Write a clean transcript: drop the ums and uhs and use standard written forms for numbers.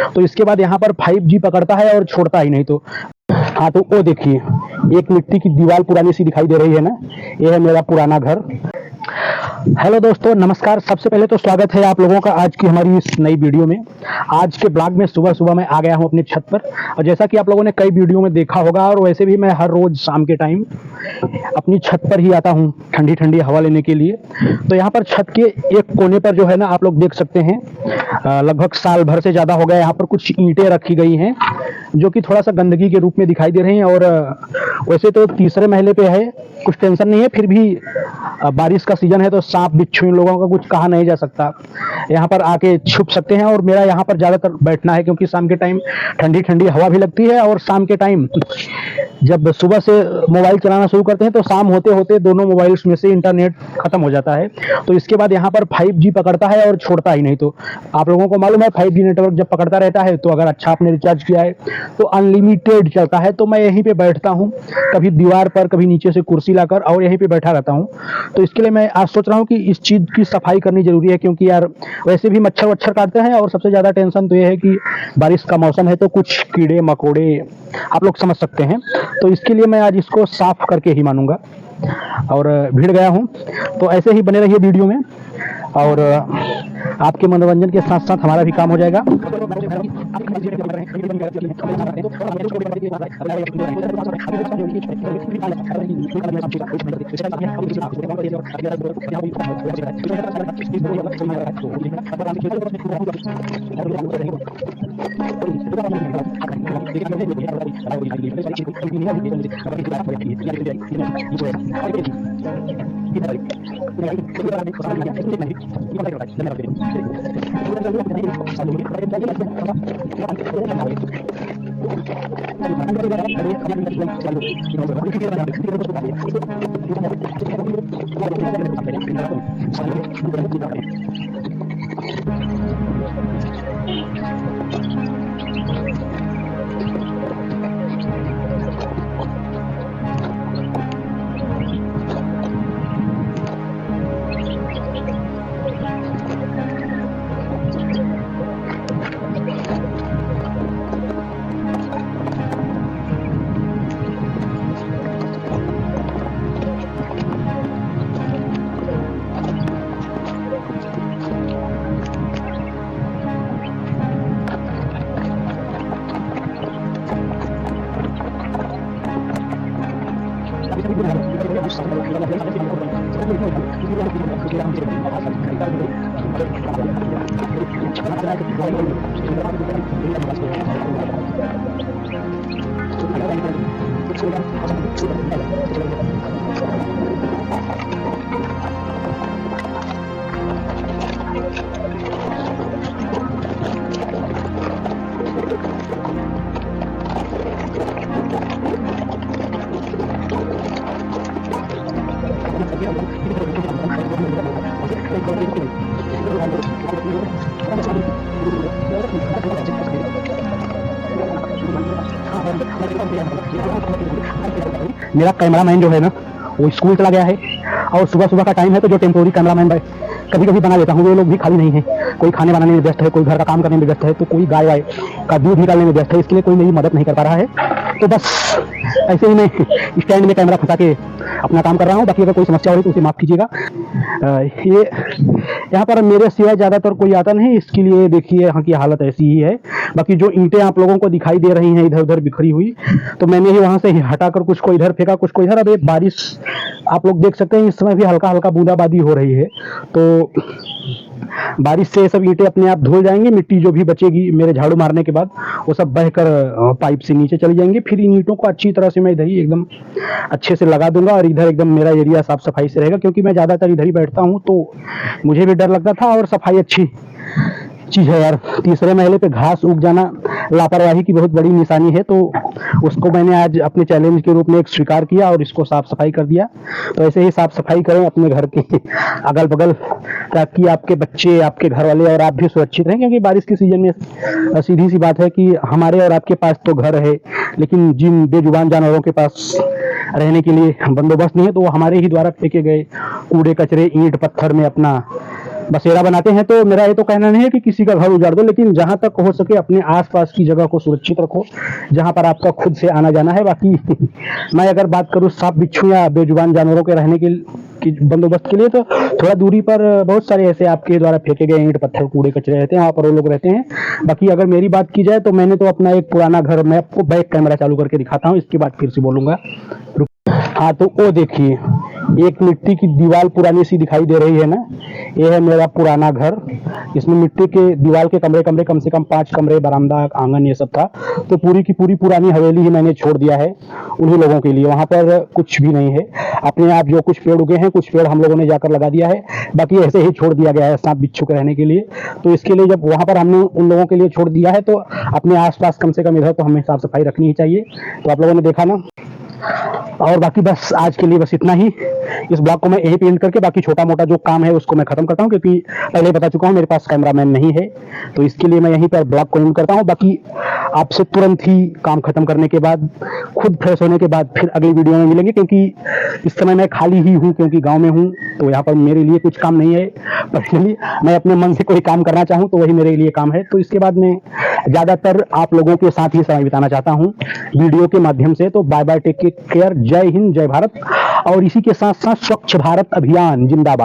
तो इसके बाद यहाँ पर 5G पकड़ता है और छोड़ता ही नहीं। तो हाँ, तो वो देखिए, एक मिट्टी की दीवार पुरानी सी दिखाई दे रही है ना, ये है मेरा पुराना घर। हेलो दोस्तों, नमस्कार। सबसे पहले तो स्वागत है आप लोगों का आज की हमारी इस नई वीडियो में। आज के ब्लॉग में सुबह सुबह मैं आ गया हूं अपनी छत पर, और जैसा कि आप लोगों ने कई वीडियो में देखा होगा, और वैसे भी मैं हर रोज शाम के टाइम अपनी छत पर ही आता हूं ठंडी ठंडी हवा लेने के लिए। तो यहाँ पर छत के एक कोने पर जो है ना, आप लोग देख सकते हैं, लगभग साल भर से ज़्यादा हो गया, यहाँ पर कुछ ईंटें रखी गई हैं जो कि थोड़ा सा गंदगी के रूप में दिखाई दे रही हैं। और वैसे तो तीसरे महले पे है, कुछ टेंशन नहीं है, फिर भी बारिश का सीजन है तो सांप बिच्छू इन लोगों का कुछ कहा नहीं जा सकता, यहाँ पर आके छुप सकते हैं। और मेरा यहाँ पर ज़्यादातर बैठना है, क्योंकि शाम के टाइम ठंडी ठंडी हवा भी लगती है, और शाम के टाइम जब सुबह से मोबाइल चलाना शुरू करते हैं तो शाम होते होते दोनों मोबाइल्स में से इंटरनेट खत्म हो जाता है। तो इसके बाद यहाँ पर 5G पकड़ता है और छोड़ता ही नहीं। तो आप लोगों को मालूम है, 5G नेटवर्क जब पकड़ता रहता है तो अगर अच्छा आपने रिचार्ज किया है तो अनलिमिटेड चलता है। तो मैं यहीं पे बैठता हूँ, कभी दीवार पर, कभी नीचे से कुर्सी लाकर, और यहीं पे बैठा रहता हूँ। तो इसके लिए मैं आज सोच रहा हूँ कि इस चीज़ की सफाई करनी जरूरी है, क्योंकि यार वैसे भी मच्छर वच्छर काटते हैं, और सबसे ज़्यादा टेंशन तो ये है कि बारिश का मौसम है तो कुछ कीड़े मकोड़े आप लोग समझ सकते हैं। तो इसके लिए मैं आज इसको साफ करके ही मानूंगा, और भिड़ गया हूँ। तो ऐसे ही बने रहिए वीडियो में, और आपके मनोरंजन के साथ साथ हमारा भी काम हो जाएगा। मेरा कैमरामैन जो है ना, वो स्कूल चला गया है, और सुबह सुबह का टाइम है तो जो टेम्पोरी कैमरामैन कभी कभी बना लेता हूँ, वो लोग भी खाली नहीं है। कोई खाने बनाने में व्यस्त है, कोई घर का काम करने में व्यस्त है, तो कोई गाय वाय का दूध निकालने में व्यस्त है। इसके लिए कोई मेरी मदद नहीं कर पा रहा है। तो बस ऐसे ही मैं स्टैंड में कैमरा फंसा के अपना काम कर रहा हूँ। बाकी अगर कोई समस्या हो रही तो उसे माफ़ कीजिएगा। ये यहाँ पर मेरे सिवाय ज़्यादातर कोई आता नहीं, इसके लिए देखिए यहाँ की हालत ऐसी ही है। बाकी जो ईंटें आप लोगों को दिखाई दे रही हैं इधर उधर बिखरी हुई, तो मैंने ही वहाँ से हटाकर कुछ को इधर फेंका, कुछ को इधर। अब एक बारिश आप लोग देख सकते हैं, इस समय भी हल्का हल्का बूंदाबांदी हो रही है। तो बारिश से सब ईंटें अपने आप धुल जाएंगी, मिट्टी जो भी बचेगी मेरे झाड़ू मारने के बाद वो सब बहकर पाइप से नीचे चली जाएंगी। फिर इन ईंटों को अच्छी तरह से मैं इधर ही एकदम अच्छे से लगा दूंगा, और इधर एकदम मेरा एरिया साफ सफाई से रहेगा, क्योंकि मैं ज़्यादातर इधर ही बैठता हूँ तो मुझे भी डर लगता था। और सफाई अच्छी चीज़ है यार। तीसरे महले पे घास उग जाना लापरवाही की बहुत बड़ी निशानी है, तो उसको मैंने आज अपने चैलेंज के रूप में एक स्वीकार किया और इसको साफ सफाई कर दिया। तो ऐसे ही साफ सफाई करें अपने घर के अगल बगल, ताकि आपके बच्चे, आपके घर वाले और आप भी सुरक्षित रहें। क्योंकि बारिश के सीजन में सीधी सी बात है कि हमारे और आपके पास तो घर है, लेकिन जिन बेजुबान जानवरों के पास रहने के लिए बंदोबस्त नहीं है, तो वो हमारे ही द्वारा फेंके गए कूड़े कचरे ईंट पत्थर में अपना बसेरा बनाते हैं। तो मेरा ये तो कहना नहीं है कि किसी का घर उजाड़ दो, लेकिन जहां तक हो सके अपने आसपास की जगह को सुरक्षित रखो, जहां पर आपका खुद से आना जाना है। बाकी मैं अगर बात करूं सांप बिच्छू या बेजुबान जानवरों के रहने की बंदोबस्त के लिए, तो थोड़ा दूरी पर बहुत सारे ऐसे आपके द्वारा फेंके गए ईंट पत्थर कूड़े कचरे रहते हैं, वहाँ पर वो लोग रहते हैं। बाकी अगर मेरी बात की जाए तो मैंने तो अपना एक पुराना घर, मैं आपको बैक कैमरा चालू करके दिखाता हूँ, इसके बाद फिर से बोलूंगा। हाँ, तो वो देखिए, एक मिट्टी की दीवार पुरानी सी दिखाई दे रही है ना, ये है मेरा पुराना घर। इसमें मिट्टी के दीवार के कमरे कमरे कम से कम 5 कमरे, बरामदा, आंगन, ये सब था। तो पूरी की पूरी पुरानी हवेली ही मैंने छोड़ दिया है उन्हीं लोगों के लिए। वहां पर कुछ भी नहीं है। अपने आप जो कुछ पेड़ उगे हैं, कुछ पेड़ हम लोगों ने जाकर लगा दिया है, बाकी ऐसे ही छोड़ दिया गया है सांप बिच्छू के रहने के लिए। तो इसके लिए जब वहां पर हमने उन लोगों के लिए छोड़ दिया है, तो अपने आसपास कम से कम इधर तो हमें साफ सफाई रखनी ही चाहिए। तो आप लोगों ने देखा ना, और बाकी बस आज के लिए बस इतना ही। इस ब्लॉग को मैं यहीं पे एंड करके बाकी छोटा मोटा जो काम है उसको मैं खत्म करता हूँ, क्योंकि पहले बता चुका हूँ मेरे पास कैमरामैन नहीं है। तो इसके लिए मैं यहीं पर ब्लॉग को एंड करता हूँ। बाकी आपसे तुरंत ही काम खत्म करने के बाद, खुद फ्रेश होने के बाद फिर अगली वीडियो में मिलेंगे, क्योंकि इस समय मैं खाली ही हूँ, क्योंकि गाँव में हूँ। तो यहाँ पर मेरे लिए कुछ काम नहीं है पर्सनली। मैं अपने मन से कोई काम करना चाहूँ तो वही मेरे लिए काम है। तो इसके बाद मैं ज़्यादातर आप लोगों के साथ ही समय बिताना चाहता हूँ वीडियो के माध्यम से। तो बाय बाय, टेक केयर, जय हिंद, जय भारत। और इसी के साथ साथ स्वच्छ भारत अभियान जिंदाबाद।